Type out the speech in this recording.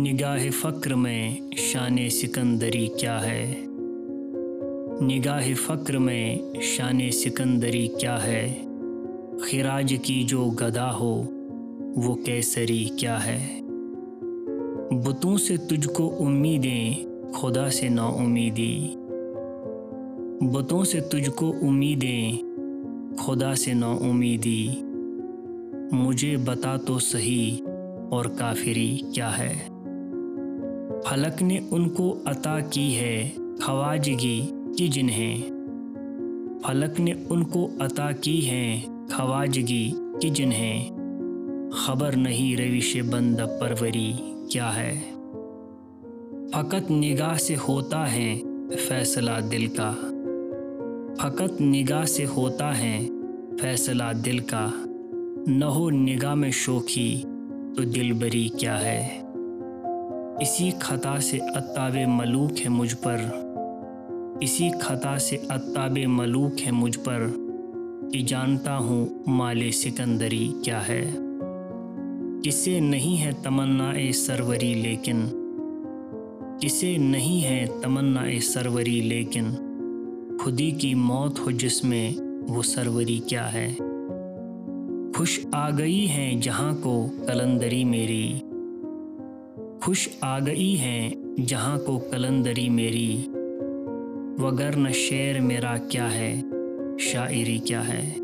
निगाह फ़क्र में शान सिकंदरी क्या है। निगाह फ़क्र में शान सिकंदरी क्या है। खिराज की जो गदा हो वो कैसरी क्या है। बुतों से तुझको उम्मीदें खुदा से नाउमीदी। बुतों से तुझको उम्मीदें खुदा से नाउमीदी। मुझे बता तो सही और काफिरी क्या है। फलक ने उनको अता की है ख्वाजगी कि जिन्हें। फलक ने उनको अता की है ख्वाजगी कि जिन्हें। खबर नहीं रविश बंद परवरी क्या है। फ़कत निगाह से होता है फैसला दिल का। फ़कत निगाह से होता है फैसला दिल का। न हो निगाह में शोखी तो दिलबरी क्या है। इसी खता से अत्ताबे मलूक है मुझ पर। इसी खता से अत्ताबे मलूक है मुझ पर कि जानता हूँ माले सिकंदरी क्या है। किसे नहीं है तमन्नाए सरवरी लेकिन। किसे नहीं है तमन्नाए सरवरी लेकिन। खुदी की मौत हो जिसमें वो सरवरी क्या है। खुश आ गई है जहाँ को कलंदरी मेरी। खुश आ गई है जहाँ को कलंदरी मेरी। वगरन शेर मेरा क्या है शायरी क्या है।